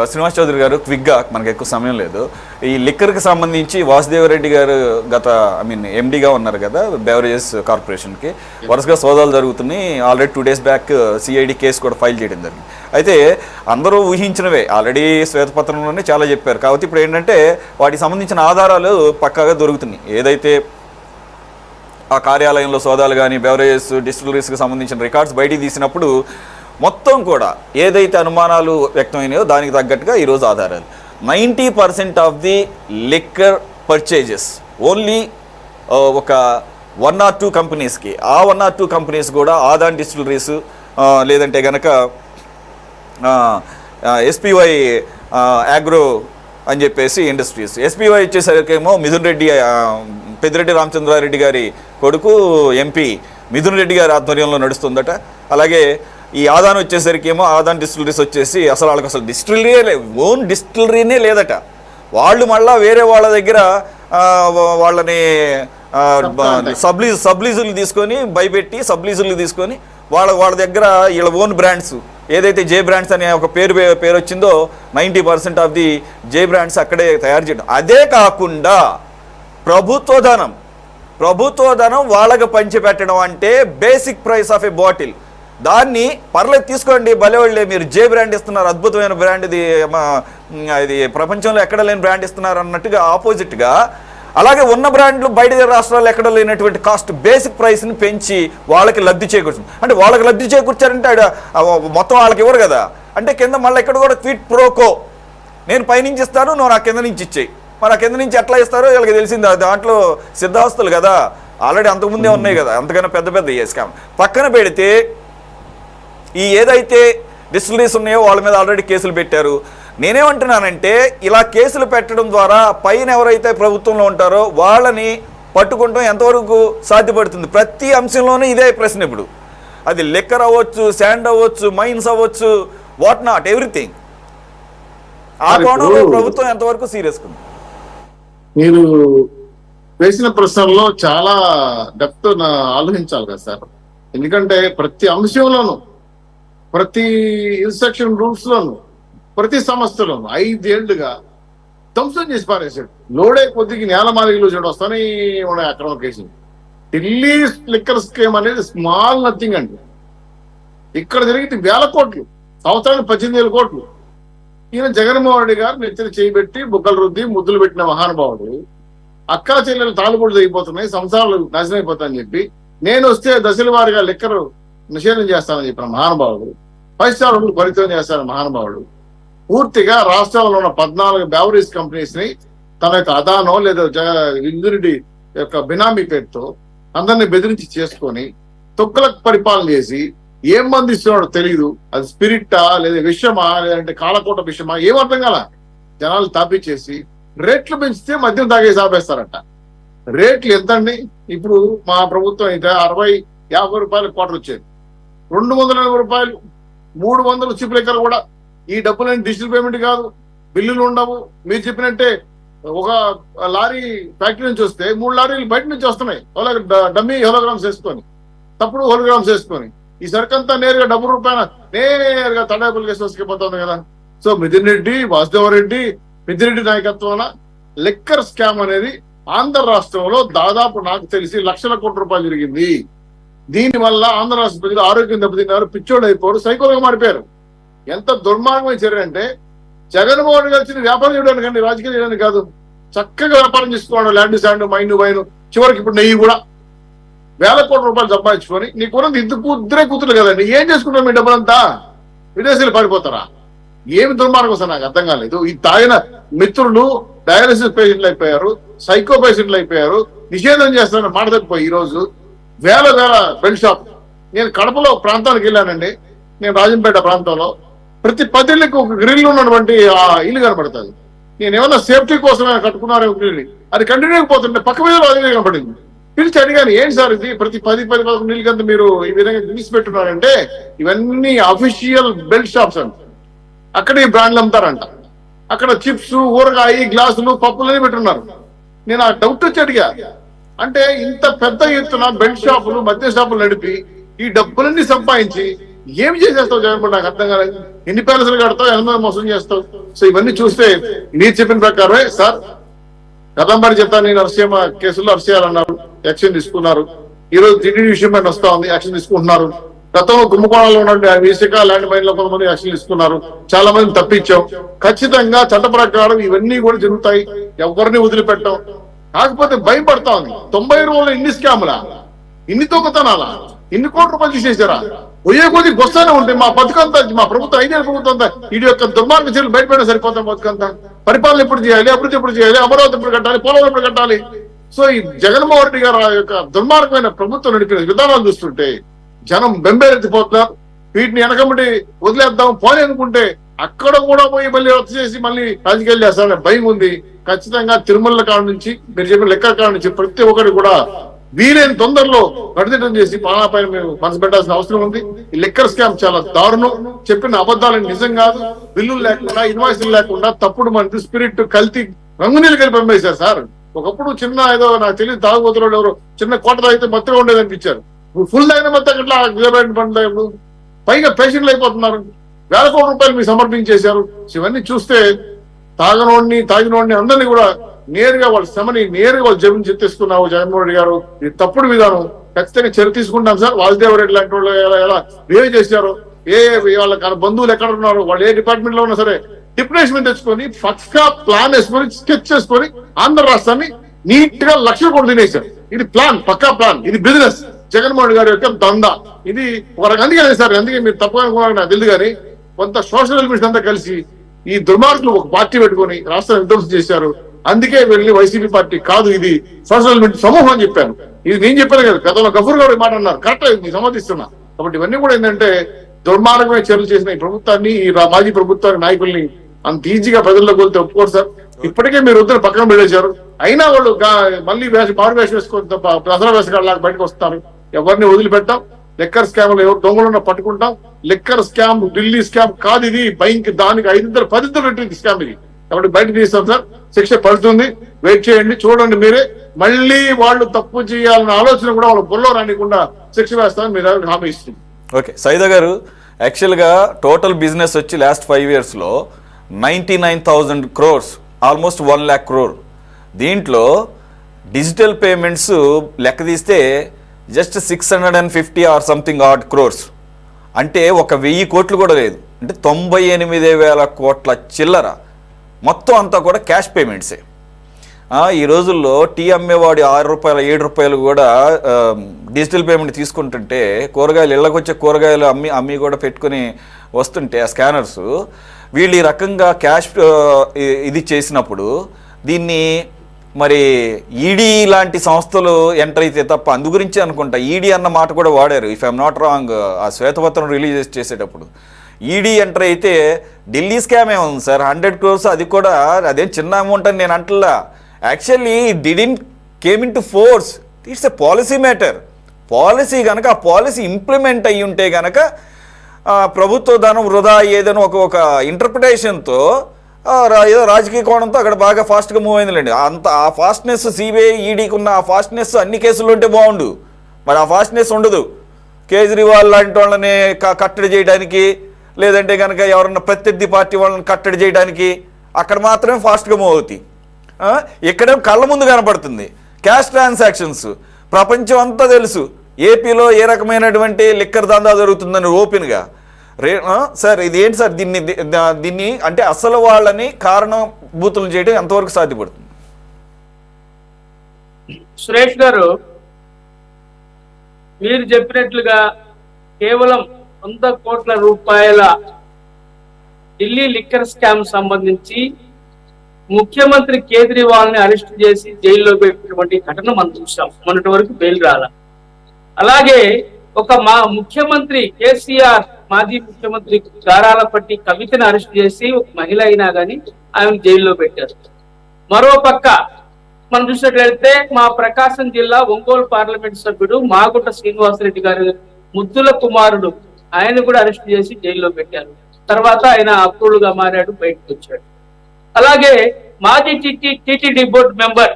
శ్రీనివాస్ చౌదరి గారు క్విక్గా, మనకు ఎక్కువ సమయం లేదు, ఈ లిక్కర్కి సంబంధించి వాసుదేవరెడ్డి గారు ఎండీగా ఉన్నారు కదా బెవరేజెస్ కార్పొరేషన్కి, వరుసగా సోదాలు జరుగుతున్నాయి. Already 2 days back CID case కూడా ఫైల్ చేయడం జరిగింది. అయితే అందరూ ఊహించినవే, ఆల్రెడీ శ్వేతపత్రంలోనే చాలా చెప్పారు. కాబట్టి ఇప్పుడు ఏంటంటే వాటికి సంబంధించిన ఆధారాలు పక్కాగా దొరుకుతున్నాయి. ఏదైతే ఆ కార్యాలయంలో సోదాలు కానీ బెవరేజెస్ డిస్టిలరీస్కి సంబంధించిన రికార్డ్స్ బయటికి తీసినప్పుడు మొత్తం కూడా ఏదైతే అనుమానాలు వ్యక్తమైనాయో దానికి తగ్గట్టుగా ఈరోజు ఆధారాలు 90% of the liquor purchases only ఒక 1 or 2 కంపెనీస్కి. ఆ 1 or 2 కంపెనీస్ కూడా ఆదాన్ డిస్టిలరీస్, లేదంటే కనుక ఎస్పీవై అగ్రో అని చెప్పేసి ఇండస్ట్రీస్. ఎస్పీవై వచ్చేసరికేమో మిథున్ రెడ్డి, పెద్దిరెడ్డి రామచంద్రారెడ్డి గారి కొడుకు ఎంపీ మిథున్ రెడ్డి గారి ఆధ్వర్యంలో నడుస్తుందట. అలాగే ఈ ఆదాన్ వచ్చేసరికి ఏమో ఆదాన్ డిస్టిలరీస్ వచ్చేసి వాళ్ళకి డిస్టిలరీయే ఓన్ డిస్టిలరీనే లేదట. వాళ్ళు మళ్ళీ వేరే వాళ్ళ దగ్గర వాళ్ళని సబ్లీజులు తీసుకొని భయపెట్టి సబ్లీజులు తీసుకొని వాళ్ళ దగ్గర వీళ్ళ ఓన్ బ్రాండ్స్ ఏదైతే జే బ్రాండ్స్ అనే ఒక పేరు వచ్చిందో 90% ఆఫ్ ది జే బ్రాండ్స్ అక్కడే తయారు చేయడం. అదే కాకుండా ప్రభుత్వ ధనం వాళ్ళకి పంచిపెట్టడం అంటే basic price of A bottle, దాన్ని పర్లేదు తీసుకోండి భలేవాళ్ళే, మీరు జే బ్రాండ్ ఇస్తున్నారు, అద్భుతమైన బ్రాండ్, ఇది ప్రపంచంలో ఎక్కడ లేని బ్రాండ్ ఇస్తున్నారు అన్నట్టుగా ఆపోజిట్గా, అలాగే ఉన్న బ్రాండ్లు బయట రాష్ట్రాల్లో ఎక్కడ లేనటువంటి కాస్ట్ బేసిక్ ప్రైస్ని పెంచి వాళ్ళకి లబ్ధి చేకూర్చు. అంటే వాళ్ళకి లబ్ధి చేకూర్చారంటే మొత్తం వాళ్ళకి ఇవ్వరు కదా. అంటే కింద మళ్ళీ ఇక్కడ కూడా క్విట్ ప్రోకో, నేను పైనుంచి ఇస్తాను, నువ్వు నా కింద నుంచి ఇచ్చేయి. మరి ఆ కింద నుంచి ఎట్లా ఇస్తారో వీళ్ళకి తెలిసింది. దాంట్లో సిద్ధాస్తులు కదా, ఆల్రెడీ అంతకుముందే ఉన్నాయి కదా, అంతకన్నా పెద్ద స్కామ్. పక్కన పెడితే ఈ ఏదైతే డిస్టిలరీస్ ఉన్నాయో వాళ్ళ మీద ఆల్రెడీ కేసులు పెట్టారు. నేనేమంటున్నానంటే ఇలా కేసులు పెట్టడం ద్వారా పైన ఎవరైతే ప్రభుత్వంలో ఉంటారో వాళ్ళని పట్టుకుంటాం ఎంతవరకు సాధ్యపడుతుంది? ప్రతి అంశంలోనూ ఇదే ప్రశ్న. ఇప్పుడు అది లిక్కర్ అవ్వచ్చు, శాండ్ అవ్వచ్చు, మైన్స్ అవ్వచ్చు, వాట్ నాట్, ఎవ్రీథింగ్. ఆ కోణంలో ప్రభుత్వం ఎంతవరకు సీరియస్ ఉంది? మీరు వేసిన ప్రశ్నల్లో చాలా డెప్త్ ఆలోచించాలి కదా సార్. ఎందుకంటే ప్రతి అంశంలోనూ, ప్రతి ఇన్స్ట్రక్షన్ రూల్స్ లోను, ప్రతి సంస్థలోను 5 ఏళ్లుగా ధ్వంసం చేసి పారేసాడు. లోడే కొద్దికి నేలమాలిగలు చూడ వస్తానే ఉన్నాయి అక్రమ కేసులు. ఢిల్లీ లిక్కర్ స్కీమ్ అనేది స్మాల్ నథింగ్ అండి. ఇక్కడ జరిగితే 1000 కోట్లు, సంవత్సరానికి 18,000 కోట్లు. ఈయన జగన్మోహన్ రెడ్డి గారు నెత్తిన చేయబెట్టి బుగ్గలు రుద్ది ముద్దులు పెట్టిన మహానుభావుడు. అక్క చెల్లెలు తాలుబోట్లు అయిపోతున్నాయి, సంసారాలు నాశనం అయిపోతాయని చెప్పి నేను వస్తే దశల వారిగా లిక్కర్ నిషేధం చేస్తానని చెప్పిన మహానుభావుడు, 5 స్టార్ హోటల్ పరిచయం చేస్తానని మహానుభావుడు, పూర్తిగా రాష్ట్రంలో ఉన్న 14 బెవరేజ్ కంపెనీస్ ని తన యొక్క అదానో లేదా ఇంద్రుడి యొక్క బినామీ పేరుతో అందరినీ బెదిరించి చేసుకొని తొక్కలకు పరిపాలన చేసి ఏం మంది ఇస్తున్నాడో తెలియదు. అది స్పిరిట్టా లేదా విషమా లేదంటే కాలకోట విషమా ఏం అర్థం కాల. జనాలు తాపిచ్చేసి రేట్లు పెంచితే మద్యం తాగేసి ఆపేస్తారట. రేట్లు ఎంతండి? ఇప్పుడు మా ప్రభుత్వం అయితే 60-50 రూపాయలు క్వార్టర్ వచ్చేది, 280 రూపాయలు, 300 చిప్ లెక్కలు కూడా. ఈ డబ్బులని డిజిటల్ పేమెంట్ కాదు, బిల్లులు ఉండవు. మీరు చెప్పినట్టే ఒక లారీ ఫ్యాక్టరీ నుంచి వస్తే 3 లారీలు బయట నుంచి వస్తున్నాయి, డమ్మీ హోలోగ్రామ్స్ వేసుకొని, తప్పుడు హోలోగ్రామ్స్ వేసుకొని. ఈ సరుకంతా నేరుగా ₹1 నేరుగా తడాపులు కేసు వసుకుపోతుంది కదా. సో మిథున్ రెడ్డి, వాసుదేవరెడ్డి, పెద్దిరెడ్డి నాయకత్వాన లిక్కర్ స్కామ్ అనేది ఆంధ్ర రాష్ట్రంలో దాదాపు నాకు తెలిసి లక్షల కోట్ల రూపాయలు జరిగింది. దీనివల్ల ఆంధ్ర రాష్ట్ర ప్రజలు ఆరోగ్యం దెబ్బతిన్నారు, పిచ్చోళ్ళు అయిపోయారు, సైకోలుగా మారిపోయారు. ఎంత దుర్మార్గమైన చర్య అంటే జగన్మోహన్ రెడ్డి వచ్చిన వ్యాపారం చేయడానికి అండి, రాజకీయం చేయడానికి కాదు. చక్కగా వ్యాపారం చేసుకోవడం, ల్యాండ్ శాండ్ మైన్ వైన్, చివరికి ఇప్పుడు నెయ్యి కూడా 1000 కోట్ల రూపాయలు సంపాదించుకొని నీకున్నది ఇద్దరే కూతురు కదండి, ఏం చేసుకుంటారు మీ డబ్బులంతా? విదేశీయులు పారిపోతారా? ఏమి దుర్మార్గం సార్, నాకు అర్థం కాలేదు. ఈ తాగిన మిత్రులు డయాలసిస్ పేషెంట్లు అయిపోయారు, సైకో పేషెంట్లు అయిపోయారు, నిషేధం చేస్తారని మాట తప్పిపోయి ఈ రోజు వేల బెల్ట్ షాప్. నేను కడపలో ప్రాంతానికి వెళ్ళానండి, నేను రాజంపేట ప్రాంతంలో ప్రతి 10 ఇళ్ళకి ఒక గ్రిల్ ఉన్నటువంటి ఆ ఇల్లు కనబడుతుంది. నేను ఏమన్నా సేఫ్టీ కోసమే కట్టుకున్నారేమో గ్రిల్, అది కంటిన్యూ పోతుంటే పక్క మీద అదే కనబడింది. పిలిచి అడిగాను, ఏంటి సార్ ఇది ప్రతి 10-11 ఇళ్ళకంతా మీరు ఈ విధంగా తీసి పెట్టున్నారంటే ఇవన్నీ అఫీషియల్ బెల్ట్ షాప్స్ అంట, అక్కడ ఈ బ్రాండ్లు అమ్ముతారంట. అక్కడ చిప్స్, ఊరగాయ, గ్లాసులు, పప్పులని పెట్టున్నారు. నేను ఆ డౌట్ వచ్చి అడిగా, అంటే ఇంత పెద్ద ఎత్తున బెల్ట్ షాపులు, మద్య షాపులు నడిపి ఈ డబ్బులన్నీ సంపాదించి ఏమి చేసేస్తావు జగన్మోహన్? నాకు అర్థం కాలేదు. ఎన్ని ప్యాలెస్లు కడతావు, ఎంతమంది మోసం చేస్తావు? సో ఇవన్నీ చూస్తే మీరు చెప్పిన ప్రకారమే సార్. కదంబరి చెప్తాను, నేను అరెస్ట్ కేసుల్లో అరెస్ట్ చేయాలన్నారు, యాక్షన్ తీసుకున్నారు. ఈ రోజు టీటీడీ విషయం పైన వస్తా ఉంది, యాక్షన్ తీసుకుంటున్నారు. గతంలో కుంభకోణంలో ఉన్నటువంటి ఇసుక ల్యాండ్ మైన్ లో కొంతమంది యాక్షన్ తీసుకున్నారు, చాలా మంది తప్పించాం. ఖచ్చితంగా చట్ట ప్రకారం ఇవన్నీ కూడా జరుగుతాయి, ఎవరిని వదిలిపెట్టాం. కాకపోతే భయపడతా ఉంది. 90 రోజులు ఇన్ని స్కాములా, ఇన్ని దొంగతనాలా, ఇన్ని కోట్ల రూపాయలు తీసేసారా? పోయే కొద్ది వస్తానే ఉంటాయి. మా బతుకంతా, మా ప్రభుత్వం 5 ఏళ్ళ ప్రభుత్వం అంతా వీడి యొక్క దుర్మార్గ చర్యలు బయటపడినా సరిపోతాం. బతుకంతా పరిపాలన ఎప్పుడు చేయాలి, అభివృద్ధి ఎప్పుడు చేయాలి, అమరావతి ఎప్పుడు కట్టాలి, పోలవరం ఎప్పుడు కట్టాలి? సో ఈ జగన్మోహన్ రెడ్డి గారు యొక్క దుర్మార్గమైన ప్రభుత్వం నడిపిన విధానాలు చూస్తుంటే జనం బెంబేరెత్తిపోతున్నారు. వీటిని వెనకబడి వదిలేద్దాం పోనీ అనుకుంటే అక్కడ కూడా పోయి మళ్ళీ రద్దు చేసి మళ్ళీ రాజకీయాలు చేస్తారనే భయం ఉంది. ఖచ్చితంగా తిరుమల కాడ నుంచి, మీరు చెప్పిన లెక్క కాడ నుంచి ప్రతి ఒక్కరు కూడా వీలైన తొందరలో కడిదిట్టం చేసి పాలనపైన మేము మనసు పెట్టాల్సిన అవసరం ఉంది. ఈ లిక్కర్ స్కామ్ చాలా దారుణం. చెప్పిన అబద్ధాలను నిజం కాదు. బిల్లులు లేకుండా, ఇన్వాయిస్లు లేకుండా తప్పుడు మన స్పిరిట్ కల్తీ రంగునీళ్ళు కలిపి పంపేశారు సార్. ఒకప్పుడు చిన్న ఏదో నాకు తెలియదు తాగుబోతులు ఎవరు చిన్న కోట తాగితే మత్తుగా ఉండేది అనిపించారు. ఫుల్ తాగిన మొత్తం అట్లా పండు పైగా పేషెంట్లు అయిపోతున్నారు. వేల కోట్ల రూపాయలు మీకు సమర్పించేశారు. ఇవన్నీ చూస్తే తాగినోడిని అందరినీ కూడా నేరుగా వాళ్ళ శ్రమని నేరుగా వాళ్ళు జమిని చెత్తేసుకున్నావు జగన్మోహన్ రెడ్డి గారు. ఇది తప్పుడు విధానం. ఖచ్చితంగా చర్య తీసుకుంటాం సార్. వాసుదేవ రెడ్డి లాంటి వాళ్ళు ఎలా బిహేవ్ చేశారు, వాళ్ళ బంధువులు ఎక్కడ ఉన్నారు, వాళ్ళు ఏ డిపార్ట్మెంట్ లో ఉన్నా సరే డిప్యుటేషన్ తెచ్చుకొని పక్కా ప్లాన్ వేసుకొని స్కెచ్ చేసుకొని ఆంధ్ర రాష్ట్రాన్ని నీట్ గా 1,00,000 కోట్లు తినేశారు. ఇది ప్లాన్, పక్కా ప్లాన్. ఇది బిజినెస్. జగన్మోహన్ గారి యొక్క దందా ఇది. అందుకే సార్, అందుకే మీరు తప్పగా అనుకున్నారు నాకు తెలియదు కానీ కొంత సోషల్ ఎలిమెంట్స్ అంతా కలిసి ఈ దుర్మార్గులు ఒక పార్టీ పెట్టుకొని రాష్ట్రాన్ని విధ్వంసం చేశారు. అందుకే వెళ్ళి వైసీపీ పార్టీ కాదు, ఇది సోషల్ ఎలిమెంట్ సమూహం అని చెప్పాను. ఇది నేను చెప్పాను కదా, గతంలో గఫూర్ గారు మాట అన్నారు, కరెక్ట్, మీకు సమర్థిస్తున్నా. కాబట్టి ఇవన్నీ కూడా ఏంటంటే దుర్మార్గమైన చర్యలు చేసిన ఈ ప్రభుత్వాన్ని, ఈ మాజీ ప్రభుత్వాన్ని, నాయకుల్ని అంత ఈజీగా ప్రజల్లోకి వెళ్తే ఒప్పుకోరు సార్. ఇప్పటికే మీరు వద్దని పక్కన పెట్టేశారు. అయినా వాళ్ళు మళ్ళీ మారు వేషం వేసుకొని దసరా వేసగాళ్ళలాగా బయటకు వస్తారు. ఎవరిని వదిలిపెట్టాం. లిక్కర్ స్కామ్ ఎవరు దొంగలున్నా పట్టుకుంటాం. లిక్కర్ స్కామ్ ఢిల్లీ స్కామ్ కాదు ఇది. దానికి 5-10 రెట్టింది స్కామ్ ఇది. కాబట్టి బయటకు తీస్తాం సార్. శిక్ష పడుతుంది. వెయిట్ చేయండి, చూడండి మీరే. మళ్ళీ వాళ్ళు తప్పు చేయాలన్న ఆలోచన కూడా వాళ్ళు బుల్లో రానికుండా శిక్ష వేస్తామని మీరు హామీ ఇస్తుంది. ఓకే సైదా గారు, యాక్చువల్గా టోటల్ బిజినెస్ వచ్చి లాస్ట్ 5 yearsలో 99,000 crores, ఆల్మోస్ట్ 1 lakh crore. దీంట్లో డిజిటల్ పేమెంట్స్ లెక్క తీస్తే just 650 or something odd crores, అంటే 1,000 కోట్లు కూడా లేదు. అంటే 98,000 కోట్ల చిల్లర. మొత్తం అంతా కూడా క్యాష్ పేమెంట్సే. ఈ రోజుల్లో టీ అమ్మేవాడు 6 రూపాయలు 7 రూపాయలు కూడా డిజిటల్ పేమెంట్ తీసుకుంటుంటే, కూరగాయలు ఇళ్ళకి వచ్చే కూరగాయలు అమ్మి కూడా పెట్టుకుని వస్తుంటే ఆ స్కానర్స్, వీళ్ళు ఈ రకంగా క్యాష్ ఇది చేసినప్పుడు దీన్ని మరి ఈడీ లాంటి సంస్థలు ఎంటర్ అయితే తప్ప, అందు గురించి అనుకుంటా ఈడీ అన్న మాట కూడా వాడారు, ఇఫ్ ఐఎమ్ నాట్ రాంగ్, ఆ శ్వేతపత్రం రిలీజ్ చేసేటప్పుడు. ఈడీ ఎంటర్ అయితే ఢిల్లీ స్కామ్ ఏముంది సార్, 100 crores, అది కూడా అదేం చిన్న అమౌంట్ అని నేను అంటలా. Actually didn't came into force, it's a policy matter. Policy కనుక ఆ పాలసీ ఇంప్లిమెంట్ అయ్యి ఉంటే కనుక ప్రభుత్వ ధనం వృధా ఏదైనా ఒక ఇంటర్ప్రిటేషన్తో ఏదో రాజకీయ కోణంతో అక్కడ బాగా ఫాస్ట్గా మూవ్ అయిందిలేండి. అంత ఆ ఫాస్ట్నెస్ సిబిఐ ఈడీకి ఉన్న ఆ ఫాస్ట్నెస్ అన్ని కేసుల్లో ఉంటే బాగుండు. మరి ఆ ఫాస్ట్నెస్ ఉండదు. కేజ్రీవాల్ లాంటి వాళ్ళని కట్టడి చేయడానికి, లేదంటే కనుక ఎవరన్నా ప్రత్యర్థి పార్టీ వాళ్ళని కట్టడి చేయడానికి అక్కడ మాత్రమే ఫాస్ట్గా మూవ్ అవుతాయి. ఇక్కడే కళ్ళ ముందు కనపడుతుంది క్యాష్ ట్రాన్సాక్షన్స్. ప్రపంచం అంతా తెలుసు ఏపీలో ఏ రకమైనటువంటి లిక్కర్ దందా జరుగుతుందని ఓపెన్గా. సార్ ఇది ఏంటి సార్, దీన్ని అంటే అసలు వాళ్ళని కారణభూతులు చేయడం ఎంతవరకు సాధ్యపడుతుంది? సురేష్ గారు, మీరు చెప్పినట్లుగా కేవలం 100 కోట్ల రూపాయల ఢిల్లీ లిక్కర్ స్కామ్ సంబంధించి ముఖ్యమంత్రి కేజ్రీవాల్ ని అరెస్ట్ చేసి జైల్లో పెట్టినటువంటి ఘటన మనం చూసాం. మొన్నటి వరకు బెయిల్ రాల. అలాగే ముఖ్యమంత్రి కేసీఆర్, మాజీ ముఖ్యమంత్రి గారాలపట్టి కవితను అరెస్ట్ చేసి ఒక మహిళ అయినా కానీ ఆమె జైల్లో పెట్టారు. మరో పక్క మనం చూసినట్లయితే మా ప్రకాశం జిల్లా ఒంగోలు పార్లమెంట్ సభ్యుడు మాగుంట శ్రీనివాసరెడ్డి గారి ముద్దుల కుమారుడు, ఆయన కూడా అరెస్ట్ చేసి జైల్లో పెట్టారు. తర్వాత ఆయన అప్రూవ్డ్ గా మారాడు, బయటకు వచ్చాడు. అలాగే మాజీ టీటీడీ బోర్డు మెంబర్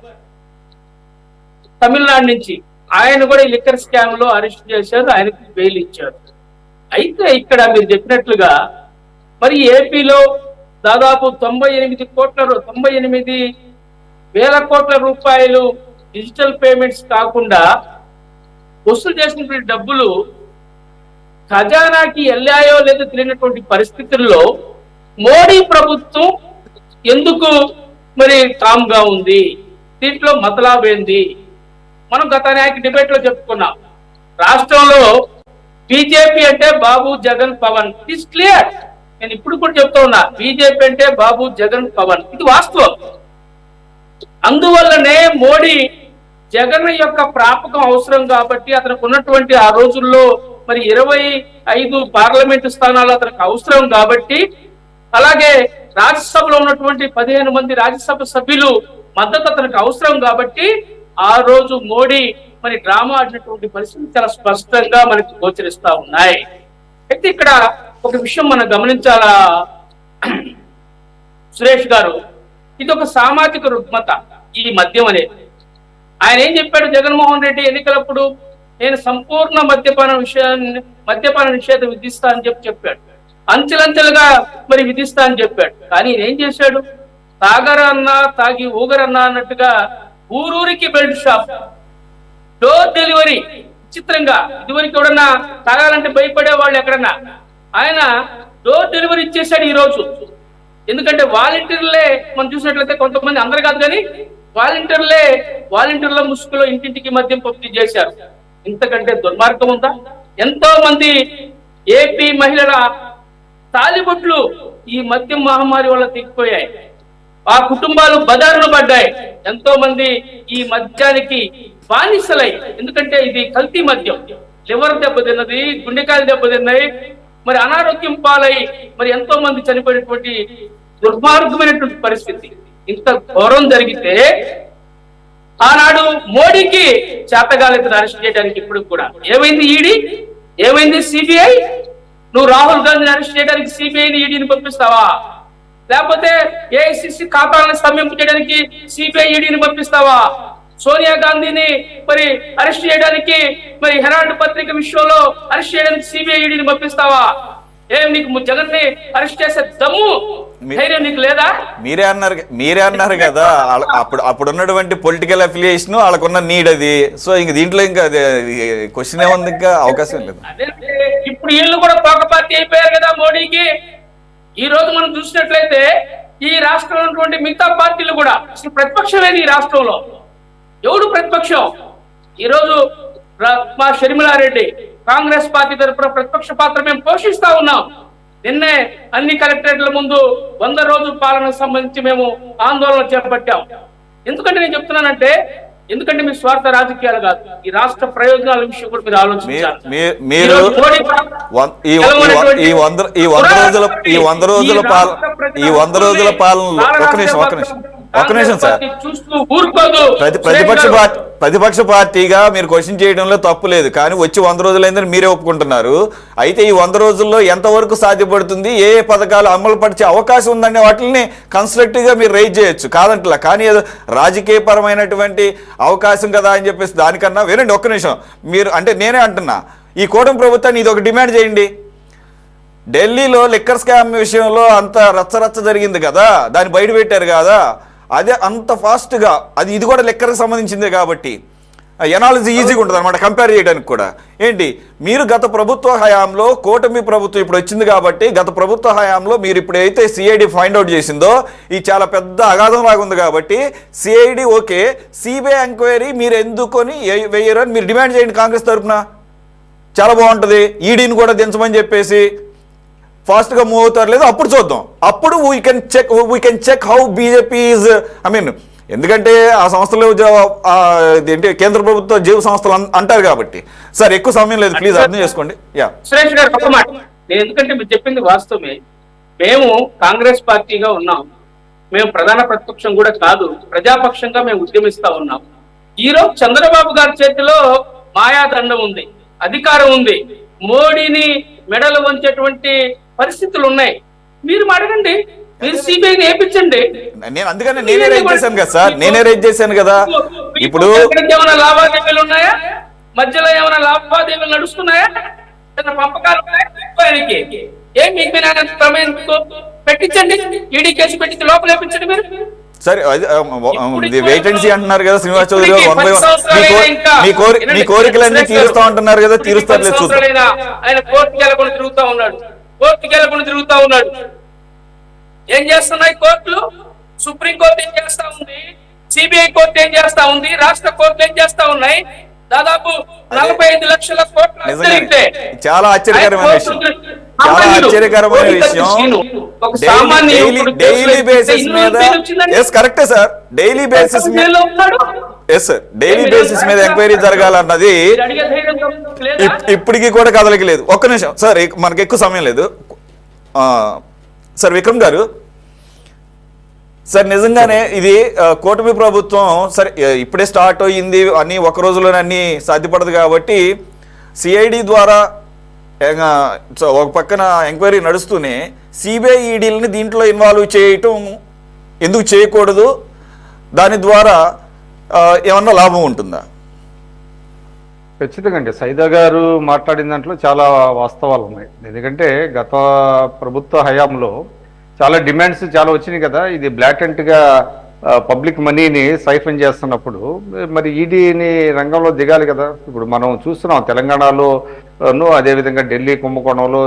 తమిళనాడు నుంచి ఆయన కూడా ఈ లిక్కర్ స్కామ్ లో అరెస్ట్ చేశారు, ఆయనకు బెయిల్ ఇచ్చారు. అయితే ఇక్కడ మీరు చెప్పినట్లుగా మరి ఏపీలో దాదాపు 98,000 కోట్ల రూపాయలు డిజిటల్ పేమెంట్స్ కాకుండా వసూలు చేసినటువంటి డబ్బులు ఖజానాకి వెళ్ళాయో లేదో తెలియనటువంటి పరిస్థితుల్లో మోడీ ప్రభుత్వం ఎందుకు మరి కామ్ గా ఉంది? దీంట్లో మతలాబేంది? మనం గత డిబేట్ లో చెప్పుకున్నాం, రాష్ట్రంలో బీజేపీ అంటే బాబు జగన్ పవన్, ఇట్స్ క్లియర్. నేను ఇప్పుడు కూడా చెప్తా ఉన్నా, బీజేపీ అంటే బాబు జగన్ పవన్, ఇది వాస్తవం. అందువల్లనే మోడీ జగన్ యొక్క ప్రాపకం అవసరం కాబట్టి అతనికి ఉన్నటువంటి ఆ రోజుల్లో మరి 25 పార్లమెంటు స్థానాలు అతనికి అవసరం కాబట్టి, అలాగే రాజ్యసభలో ఉన్నటువంటి 15 మంది రాజ్యసభ సభ్యులు మద్దతు అతనికి అవసరం కాబట్టి ఆ రోజు మోడీ మరి డ్రామా ఆడినటువంటి పరిస్థితి చాలా స్పష్టంగా మనకి గోచరిస్తా ఉన్నాయి. అయితే ఇక్కడ ఒక విషయం మనం గమనించాలా సురేష్ గారు, ఇది ఒక సామాజిక రుగ్మత ఈ మద్యం అనేది. ఆయన ఏం చెప్పాడు జగన్మోహన్ రెడ్డి ఎన్నికలప్పుడు, నేను సంపూర్ణ మద్యపాన నిషేధం విధిస్తా అని చెప్పాడు, అంచెలంచెలుగా మరి విధిస్తా అని చెప్పాడు. కానీ ఏం చేశాడు? తాగరన్నా తాగి ఊగరన్నా అన్నట్టుగా ఊరూరికి బెల్ట్ షాప్, డోర్ డెలివరీ. విచిత్రంగా ఇదివరకు ఎవడన్నా తాగాలంటే భయపడే వాళ్ళు ఎక్కడన్నా, ఆయన డోర్ డెలివరీ ఇచ్చేసాడు ఈ రోజు. ఎందుకంటే వాలంటీర్లే మనం చూసినట్లయితే కొంతమంది, అందరు కాదు కానీ వాలంటీర్ల ముసుగులో ఇంటింటికి మద్యం పంపిణీ చేశారు. ఇంతకంటే దుర్మార్గం ఉందా? ఎంతో మంది ఏపీ మహిళల తాలిబొట్లు ఈ మద్యం మహమ్మారి వల్ల తెగిపోయాయి. ఆ కుటుంబాలు బదారులు పడ్డాయి. ఎంతో మంది ఈ మద్యానికి బానిసలై, ఎందుకంటే ఇది కల్తీ మద్యం, లివర్ దెబ్బతిన్నది, గుండెకాయలు దెబ్బతిన్నాయి, మరి అనారోగ్యం పాలై మరి ఎంతో మంది చనిపోయినటువంటి దుర్మార్గమైనటువంటి పరిస్థితి. ఇంత ఘోరం జరిగితే ఆనాడు మోడీకి చేతగాలిని అరెస్ట్ చేయడానికి ఇప్పుడు కూడా ఏమైంది? ఈడీ ఏమైంది? సిబిఐ. నువ్వు రాహుల్ గాంధీని అరెస్ట్ చేయడానికి సిబిఐని ఈడీని పంపిస్తావా? లేకపోతే ఏఐసిసి ఖాతాలను స్తంభింపు చేయడానికి సిబిఐ ఈడీని పంపిస్తావా? సోనియా గాంధీని మరి అరెస్ట్ చేయడానికి మరి హెరాల్డ్ పత్రిక విషయంలో అరెస్ట్ చేయడానికి సిబిఐ ఈడీని పంపిస్తావా? ఏం నీకు జగన్ ని అరెస్ట్ చేసే దమ్ము ధైర్యం నీకు లేదా? మీరే అన్నారు కదా, అప్పుడు ఉన్నటువంటి పొలిటికల్ అఫిలియేషన్ వాళ్ళకున్న నీడ్ అది. సో ఇంక దీంట్లో ఇంకా క్వశ్చన్ ఏముంది, ఇంకా అవకాశం లేదు. ఇప్పుడు వీళ్ళు కూడా తోక పార్టీ అయిపోయారు కదా మోడీకి. ఈ రోజు మనం చూసినట్లయితే ఈ రాష్ట్రంలో ఉన్నటువంటి మిగతా పార్టీలు కూడా అసలు ప్రతిపక్షం లేదు ఈ రాష్ట్రంలో. ఎవడు ప్రతిపక్షం? ఈ రోజు మా షర్మిలారెడ్డి కాంగ్రెస్ పార్టీ తరఫున ప్రతిపక్ష పాత్ర మేము పోషిస్తా ఉన్నాం. నిన్నే అన్ని కలెక్టరేట్ల ముందు 100 రోజుల పాలనకు సంబంధించి మేము ఆందోళన చేపట్టాం. ఎందుకంటే నేను చెప్తున్నానంటే, ఎందుకంటే మీ స్వార్థ రాజకీయాలు కాదు, ఈ రాష్ట్ర ప్రయోజనాల విషయం కూడా మీరు ఆలోచించాలి. ఈ 100 రోజుల పాలనలో ఒక్క నిమిషం సార్, ప్రతిపక్ష పార్టీగా మీరు క్వశ్చన్ చేయడంలో తప్పు లేదు, కానీ వచ్చి 100 రోజులైందని మీరే ఒప్పుకుంటున్నారు. అయితే ఈ 100 రోజుల్లో ఎంతవరకు సాధ్యపడుతుంది, ఏ పథకాలు అమలు పరిచే అవకాశం ఉందనే వాటిని కన్స్ట్రక్టివ్ గా మీరు రైజ్ చేయొచ్చు, కాదంటలా. కానీ ఏదో రాజకీయ పరమైనటువంటి అవకాశం కదా అని చెప్పేసి దానికన్నా వినండి ఒక్క నిమిషం. మీరు అంటే నేనే అంటున్నా, ఈ కూటమి ప్రభుత్వాన్ని ఇది ఒక డిమాండ్ చేయండి. ఢిల్లీలో లిక్కర్ స్కామ్ విషయంలో అంత రచ్చరచ్చ జరిగింది కదా, దాన్ని బయట పెట్టారు కదా, అదే అంత ఫాస్ట్గా ఇది కూడా లిక్కర్కి సంబంధించిందే కాబట్టి ఎనాలజీ ఈజీగా ఉంటుంది అనమాట కంపేర్ చేయడానికి కూడా. ఏంటి మీరు గత ప్రభుత్వ హయాంలో, కూటమి ప్రభుత్వం ఇప్పుడు వచ్చింది కాబట్టి గత ప్రభుత్వ హయాంలో మీరు ఇప్పుడైతే సిఐడి ఫైండ్ అవుట్ చేసిందో ఇది చాలా పెద్ద అగాధం లాగా ఉంది కాబట్టి సిఐడి ఓకే, సిబిఐ ఎంక్వైరీ మీరు ఎందుకొని వేయరు అని మీరు డిమాండ్ చేయండి కాంగ్రెస్ తరఫున, చాలా బాగుంటుంది. ఈడీని కూడా దించమని చెప్పేసి ఫాస్ట్గా మూవ్ అవుతారు లేదు అప్పుడు చూద్దాం. అప్పుడు we can check how BJP is, I mean ఎందుకంటే ఆ సంస్థలు ఏంటి కేంద్ర ప్రభుత్వ జీవ సంస్థలు అంటారు కాబట్టి. సార్ ఎక్కువ సమయం లేదు, ప్లీజ్ అర్థం చేసుకోండి. సురేష్ గారు ఒక మాట, నేను ఎందుకంటే మీరు చెప్పింది వాస్తవమే. మేము కాంగ్రెస్ పార్టీగా ఉన్నాం, మేము ప్రధాన ప్రతిపక్షం కూడా కాదు, ప్రజాపక్షంగా మేము ఉద్యమిస్తా ఉన్నాం. ఈ రోజు చంద్రబాబు గారి చేతిలో మాయాదండం ఉంది, అధికారం ఉంది, మోడీని మెడలు వంచేటువంటి పరిస్థితులు ఉన్నాయి. మీరు అడగండి, మీరు సిబిఐని ఏపించండి. నేను అందుకనే నేనే రైజ్ చేశాను కదా సార్, నేనే రైజ్ చేశాను కదా. ఇప్పుడు ఏమైనా లావాదేవీలు ఉన్నాయా? మధ్యలో ఏమైనా లావాదేవీలు నడుస్తున్నాయా? ఏదైనా పంపకాలు ఉన్నాయా? ఆయనకి ఏం మీకు మీద ఆయన ప్రమేయం ఎందుకు? పెట్టించండి, ఈడీ కేసు పెట్టించి లోపల వేపించండి మీరు. సరే అది వెయిట్ అండ్ సీ అంటున్నారు కదా శ్రీనివాస్ చౌదరి గారు. 1 by 1 మీ కోరికలన్నీ తీరుస్తా అంటున్నారు కదా, తీరుస్తారు లేదు చూద్దాం. ఆయన కోర్టుకి వెళ్ళకుండా తిరుగుతా ఉన్నాడు. ఏం చేస్తున్నాయి కోర్టులు? సుప్రీం కోర్టు ఏం చేస్తా ఉంది, సిబిఐ కోర్టు ఏం చేస్తా ఉంది, రాష్ట్ర కోర్టులు ఏం చేస్తా ఉన్నాయి? దాదాపు 45 లక్షల కోట్ల చాలా ఆశ్చర్యకరమైన విషయం, చాలా ఆశ్చర్యకరమైన విషయం. డైలీ బేసిస్ మీద కరెక్టే సార్, డైలీ బేసిస్ మీద సార్, డైలీ బేసిస్ మీద ఎంక్వైరీ జరగాలన్నది ఇప్పటికీ కూడా కదలికి లేదు. ఒక్క నిమిషం సార్, మనకి ఎక్కువ సమయం లేదు. సార్ విక్రమ్ గారు, సార్ నిజంగానే ఇది కూటమి ప్రభుత్వం సరే ఇప్పుడే స్టార్ట్ అయ్యింది, అన్ని ఒక రోజులోనే అన్ని సాధ్యపడదు కాబట్టి సిఐడి ద్వారా ఒక పక్కన ఎంక్వైరీ నడుస్తూనే సిబిఐ ఈడీలని దీంట్లో ఇన్వాల్వ్ చేయటం ఎందుకు చేయకూడదు? దాని ద్వారా ఏమన్నా లాభం ఉంటుందా? ఖచ్చితంగా అండి, సైదా గారు మాట్లాడిన దాంట్లో చాలా వాస్తవాలు ఉన్నాయి. ఎందుకంటే గత ప్రభుత్వ హయాంలో చాలా డిమాండ్స్ చాలా వచ్చినాయి కదా. ఇది బ్లాటెంట్గా పబ్లిక్ మనీని సైఫన్ చేస్తున్నప్పుడు మరి ఈడీని రంగంలో దిగాలి కదా. ఇప్పుడు మనం చూస్తున్నాం తెలంగాణలోను, అదేవిధంగా ఢిల్లీ కుంభకోణంలో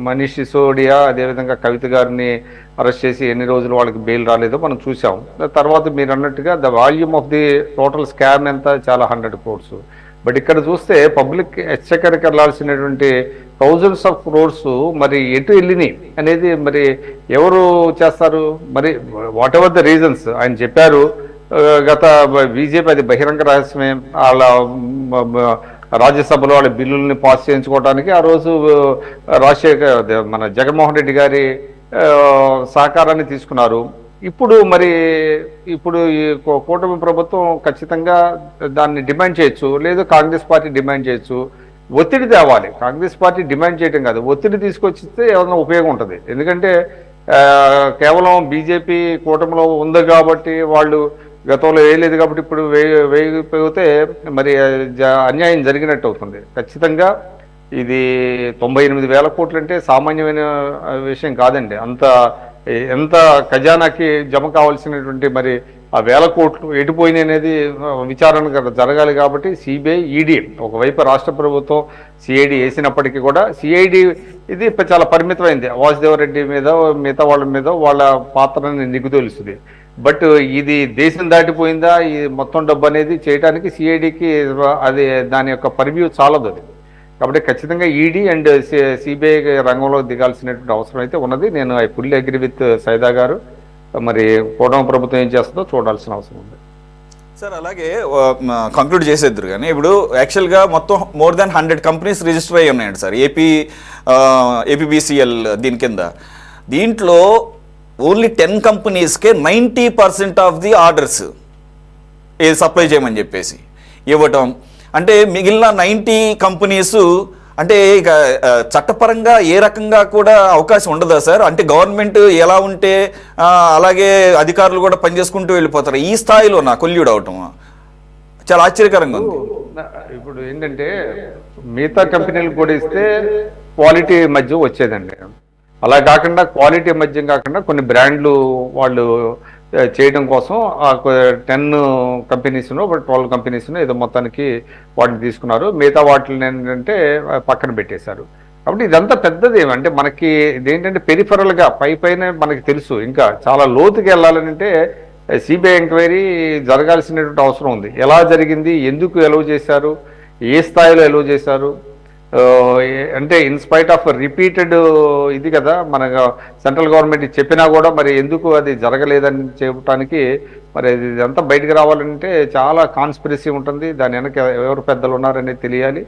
మనీష్ సిసోడియా, అదేవిధంగా కవిత గారిని అరెస్ట్ చేసి ఎన్ని రోజులు వాళ్ళకి బెయిల్ రాలేదో మనం చూసాం. తర్వాత మీరు అన్నట్టుగా the volume of the total scam ఎంత, చాలా 100 crores. బట్ ఇక్కడ చూస్తే పబ్లిక్ ఎక్స్‌చెకర్‌కి వెళ్ళాల్సినటువంటి థౌజండ్స్ ఆఫ్ క్రోర్స్ మరి ఎటు వెళ్ళినాయి అనేది మరి ఎవరు చేస్తారు? మరి వాట్ ఎవర్ ద రీజన్స్ ఆయన చెప్పారు. గత బీజేపీ అది బహిరంగ రహస్యమే, వాళ్ళ రాజ్యసభలో వాళ్ళ బిల్లుల్ని పాస్ చేయించుకోవడానికి ఆ రోజు మన జగన్మోహన్ రెడ్డి గారి సహకారాన్ని తీసుకున్నారు. ఇప్పుడు ఈ కూటమి ప్రభుత్వం ఖచ్చితంగా దాన్ని డిమాండ్ చేయొచ్చు, లేదు కాంగ్రెస్ పార్టీ డిమాండ్ చేయొచ్చు. ఒత్తిడి తేవాలి. కాంగ్రెస్ పార్టీ డిమాండ్ చేయడం కాదు, ఒత్తిడి తీసుకొచ్చిస్తే ఏమైనా ఉపయోగం ఉంటుంది. ఎందుకంటే కేవలం బీజేపీ కూటమిలో ఉంది కాబట్టి, వాళ్ళు గతంలో వేయలేదు కాబట్టి ఇప్పుడు వేయకపోతే మరి అన్యాయం జరిగినట్టు అవుతుంది. ఖచ్చితంగా ఇది 98,000 కోట్లు అంటే సామాన్యమైన విషయం కాదండి. ఎంత ఖజానాకి జమ కావాల్సినటువంటి మరి ఆ 1,000 కోట్లు ఎటుపోయినాయి అనేది విచారణ జరగాలి. కాబట్టి సిబిఐ, ఈడీ ఒకవైపు రాష్ట్ర ప్రభుత్వం సిఐడి వేసినప్పటికీ కూడా సిఐడి ఇది చాలా పరిమితమైంది. వాసుదేవరెడ్డి మీద మిగతా వాళ్ళ మీద వాళ్ళ పాత్రని నిగ్గుతోలుస్తుంది. బట్ ఇది దేశం దాటిపోయిందా ఈ మొత్తం డబ్బు అనేది చేయడానికి సిఐడికి అది దాని యొక్క పరివ్యూ చాలదు అది. కాబట్టి ఖచ్చితంగా ఈడీ అండ్ సిబిఐ రంగంలో దిగాల్సినటువంటి అవసరం అయితే ఉన్నది. నేను I fully agree with Saida గారు. మరి కూటమి ప్రభుత్వం ఏం చేస్తుందో చూడాల్సిన అవసరం ఉంది సార్. అలాగే కంక్లూడ్ చేసేద్దరు కానీ ఇప్పుడు యాక్చువల్గా మొత్తం మోర్ దాన్ 100 కంపెనీస్ రిజిస్టర్ అయ్యి ఉన్నాయండి సార్ ఏపీబీసీఎల్ దీని కింద. దీంట్లో only 10 కంపెనీస్కే 90% of the orders supply చేయమని చెప్పేసి ఇవ్వటం అంటే మిగిలిన 90 కంపెనీస్ అంటే ఇక చట్టపరంగా ఏ రకంగా కూడా అవకాశం ఉండదా సార్? అంటే గవర్నమెంట్ ఎలా ఉంటే అలాగే అధికారులు కూడా పనిచేసుకుంటూ వెళ్ళిపోతారు. ఈ స్థాయిలో నా కొల్యూడ్ అవటం చాలా ఆశ్చర్యకరంగా ఉంది. ఇప్పుడు ఏంటంటే మిగతా కంపెనీలు కూడా ఇస్తే క్వాలిటీ మధ్య వచ్చేదండి. అలా కాకుండా క్వాలిటీ మధ్య కాకుండా కొన్ని బ్రాండ్లు వాళ్ళు చేయడం కోసం 10 కంపెనీస్ను 12 కంపెనీస్ను ఏదో మొత్తానికి వాటిని తీసుకున్నారు. మిగతా వాటిని ఏంటంటే పక్కన పెట్టేశారు. కాబట్టి ఇదంతా పెద్దది. అంటే మనకి ఇదేంటంటే పెరిఫరల్గా పైన మనకి తెలుసు. ఇంకా చాలా లోతుకి వెళ్ళాలంటే సిబిఐ ఎంక్వైరీ జరగాల్సినటువంటి అవసరం ఉంది. ఎలా జరిగింది, ఎందుకు ఎలవ్ చేశారు, ఏ స్థాయిలో ఎలవ్ చేశారు, అంటే ఇన్స్పైట్ ఆఫ్ రిపీటెడ్ ఇది కదా మన సెంట్రల్ గవర్నమెంట్ చెప్పినా కూడా మరి ఎందుకు అది జరగలేదని చెప్పడానికి మరి ఇదంతా బయటకు రావాలంటే చాలా కాన్స్పిరసీ ఉంటుంది. దాని వెనక ఎవరు పెద్దలు ఉన్నారనేది తెలియాలి.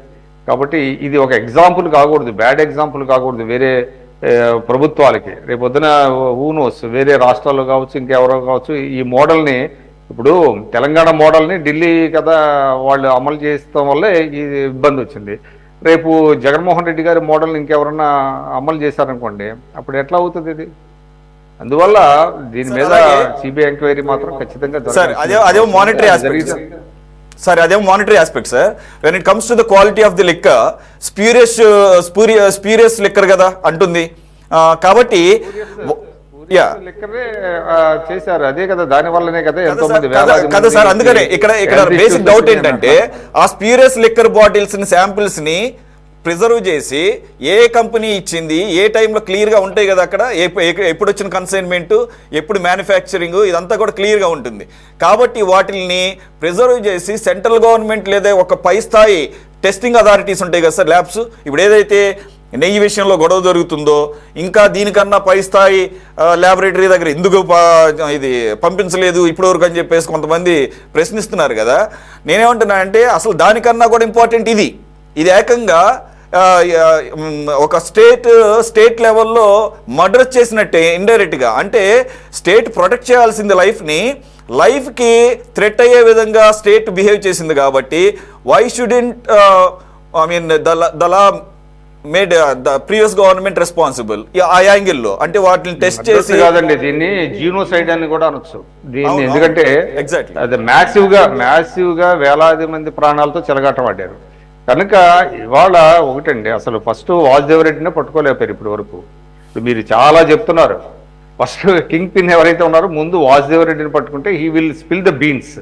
కాబట్టి ఇది ఒక ఎగ్జాంపుల్ కాకూడదు, బ్యాడ్ ఎగ్జాంపుల్ కాకూడదు వేరే ప్రభుత్వాలకి. రేపొద్దున ఊనోస్ వేరే రాష్ట్రాల్లో కావచ్చు, ఇంకెవరో కావచ్చు ఈ మోడల్ని, ఇప్పుడు తెలంగాణ మోడల్ని ఢిల్లీ కదా వాళ్ళు అమలు చేస్తాం వల్లే ఈ ఇబ్బంది వచ్చింది. రేపు జగన్మోహన్ రెడ్డి గారి మోడల్ని ఇంకెవరన్నా అమలు చేశారనుకోండి, అప్పుడు ఎట్లా అవుతుంది ఇది? అందువల్ల దీని మీద సిబిఐ ఎంక్వైరీ మాత్రం ఖచ్చితంగా అదే మానిటరీ ఆస్పెక్ట్ సార్ అదేమో monetary aspect sir. When it comes to the quality of the liquor, spurious liquor కదా అంటుంది. కాబట్టి లిక్కరే చేశారు, అదే కదా, దాని వల్లనే కదా ఎంతో మంది కదా సార్. అందుకనే ఇక్కడ బేసిక్ డౌట్ ఏంటంటే ఆ స్ప్యూరియస్ లిక్కర్ బాటిల్స్ ని, శాంపిల్స్ ని ప్రిజర్వ్ చేసి ఏ కంపెనీ ఇచ్చింది, ఏ టైంలో క్లియర్గా ఉంటాయి కదా అక్కడ, ఎప్పుడు వచ్చిన కన్సైన్మెంట్, ఎప్పుడు మ్యానుఫ్యాక్చరింగ్, ఇదంతా కూడా క్లియర్గా ఉంటుంది. కాబట్టి వాటిని ప్రిజర్వ్ చేసి సెంట్రల్ గవర్నమెంట్ లేదా ఒక పై స్థాయి టెస్టింగ్ అథారిటీస్ ఉంటాయి కదా సార్, ల్యాబ్స్, ఇప్పుడు ఏదైతే నెయ్యి విషయంలో గొడవ జరుగుతుందో, ఇంకా దీనికన్నా పై స్థాయి ల్యాబొరేటరీ దగ్గర ఎందుకు ఇది పంపించలేదు ఇప్పటివరకు అని చెప్పేసి కొంతమంది ప్రశ్నిస్తున్నారు కదా. నేనేమంటున్నానంటే అసలు దానికన్నా కూడా ఇంపార్టెంట్ ఇది ఏకంగా ఒక స్టేట్ లెవెల్లో మర్డర్ చేసినట్టే ఇండైరెక్ట్గా. అంటే స్టేట్ ప్రొటెక్ట్ చేయాల్సింది లైఫ్కి థ్రెట్ అయ్యే విధంగా స్టేట్ బిహేవ్ చేసింది. కాబట్టి why shouldn't the law made the previous government responsible ఆ యాంగిల్లో. అంటే వాటిని టెస్ట్ చేసి కాదండి, దీన్ని జీనోసైడ్ అని కూడా అనొచ్చు దీన్ని. ఎందుకంటే ఎగ్జాక్ట్లీ అది మ్యాసివ్ గా వేలాది మంది ప్రాణాలతో చెలగాటమాడారు కనుక. ఇవాళ ఒకటండి, అసలు ఫస్ట్ వాసుదేవరెడ్డినే పట్టుకోలేపారు ఇప్పటి వరకు. ఇప్పుడు మీరు చాలా చెప్తున్నారు, ఫస్ట్ కింగ్ పిన్ ఎవరైతే ఉన్నారో ముందు వాసుదేవరెడ్డిని పట్టుకుంటే he will spill the beans,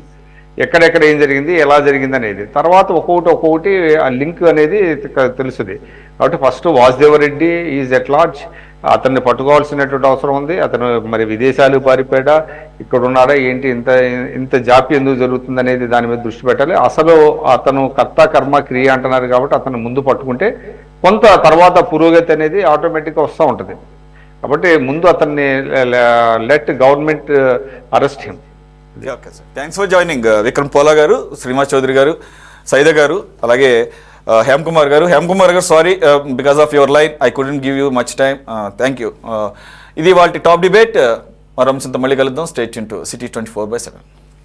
ఎక్కడెక్కడ ఏం జరిగింది, ఎలా జరిగింది అనేది. తర్వాత ఒక్కొక్కటి ఆ లింక్ అనేది తెలుస్తుంది. కాబట్టి first Vasudeva Reddy is at large, అతన్ని పట్టుకోవాల్సినటువంటి అవసరం ఉంది. అతను మరి విదేశాలు పారిపోయాడా, ఇక్కడ ఉన్నాడా, ఏంటి, ఇంత జాప్యం ఎందుకు జరుగుతుంది అనేది దాని మీద దృష్టి పెట్టాలి. అసలు అతను కర్త కర్మ క్రియ అంటున్నారు కాబట్టి అతను ముందు పట్టుకుంటే కొంత తర్వాత పురోగతి అనేది ఆటోమేటిక్గా వస్తూ ఉంటుంది. కాబట్టి ముందు అతన్ని let government arrest him. Okay sir, thanks for joining Vikram పోలా గారు, శ్రీనివాస్ చౌదరి గారు, సైద గారు, అలాగే హేమ్ కుమార్ గారు. Sorry because of your line I couldn't give you much time. Thank you. ఇది వాళ్ళ టాప్ డిబేట్. మరో అంశంతో మళ్ళీ కలుద్దాం. Stay tune to City 24/7.